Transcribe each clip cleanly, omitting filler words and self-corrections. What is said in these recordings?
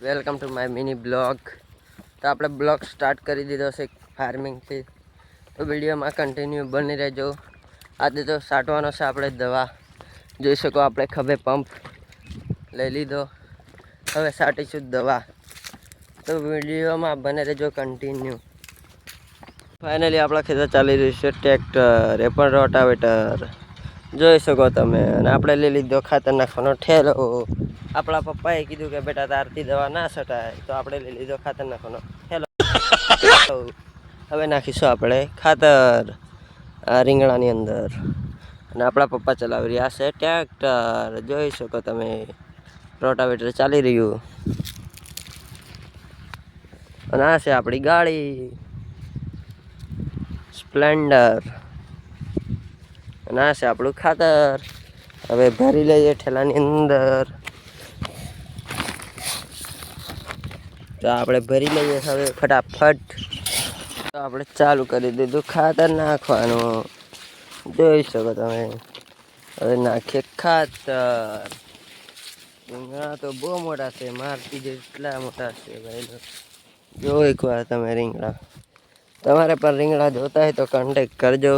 Welcome to my mini blog. તો આપણે blog start કરી દીધો છે ફાર્મિંગથી. તો વિડીયોમાં કન્ટિન્યુ બની રહેજો. આજે તો છાંટવાનો છે આપણે દવા. જોઈ શકો આપણે ખભે પંપ લઈ લીધો. હવે છાંટીશું દવા. તો વિડીયોમાં બને રહેજો કન્ટિન્યુ. ફાઇનલી આપણા ખેતર ચાલી રહ્યું છે ટ્રેક્ટર, એ પણ રોટાવેટર જોઈ શકો તમે. અને આપણે લઈ લીધો ખાતર નાખવાનો ઠેલો. આપણા પપ્પાએ કીધું કે બેટા તારથી દવા ના છટાય, તો આપણે લઈ લીધો ખાતર નાખવાનો ઠેલો. હવે નાખીશું આપણે ખાતર આ રીંગણાની અંદર. અને આપણા પપ્પા ચલાવી રહ્યા છે ટ્રેક્ટર, જોઈ શકો તમે. રોટાવેટર ચાલી રહ્યું. અને આ છે આપણી ગાડી સ્પ્લેન્ડર. અને આ છે આપણું ખાતર. હવે ભરી લઈએ ઠેલાની અંદર. તો આપણે ભરી લઈએ હવે ફટાફટ. તો આપણે ચાલુ કરી દીધું ખાતર નાખવાનું, જોઈ શકો તમે. હવે નાખીએ ખાતર. રીંગણા તો બહુ મોટા છે, મારતી જેટલા મોટા છે ભાઈ. જો એકવાર તમે રીંગણા, તમારે પણ રીંગણા જોતા હોય તો કોન્ટેક કરજો.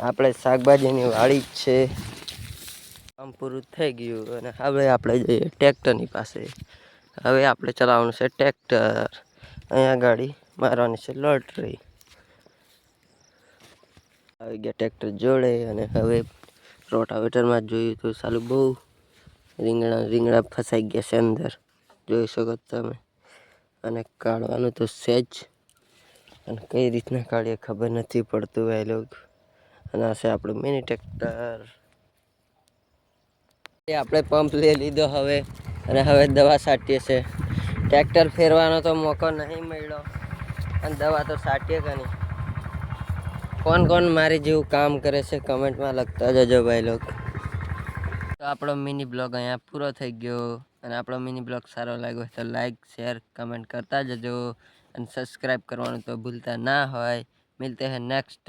આપણે શાકભાજીની વાડી જ છે. કામ પૂરું થઈ ગયું અને હવે આપણે જઈએ ટ્રેક્ટરની પાસે. હવે આપણે ચલાવવાનું છે ટ્રેક્ટર. અહીંયા ગાડી મારવાની છે લોટરી. આવી ગયા ટ્રેક્ટર જોડે. અને હવે રોટાવેટરમાં જોયું તો સાલું બહુ રીંગણા ફસાઈ ગયા છે અંદર, જોઈ શકો તમે. અને કાઢવાનું તો સેજ, અને કઈ રીતના કાઢીએ ખબર નથી પડતું ભાઈ લોગ. અને આ છે આપણું મિની ટ્રેક્ટર. આપણે પંપ લઈ લીધો હવે. અને હવે દવા છાંટીએ છે. ટ્રેક્ટર ફેરવાનો તો મોકો નહીં મળ્યો, અને દવા તો છાંટીએ કે નહીં. કોણ કોણ મારી જેવું કામ કરે છે કમેન્ટમાં લખતા જજો ભાઈ લોગ. તો આપણો મિની બ્લોગ અહીંયા પૂરો થઈ ગયો. અને આપણો મિની બ્લોગ સારો લાગ્યો હોય તો લાઈક, શેર, કમેન્ટ કરતા જજો. અને સબસ્ક્રાઈબ કરવાનું તો ભૂલતા ના હોય. મિલતે હૈ નેક્સ્ટ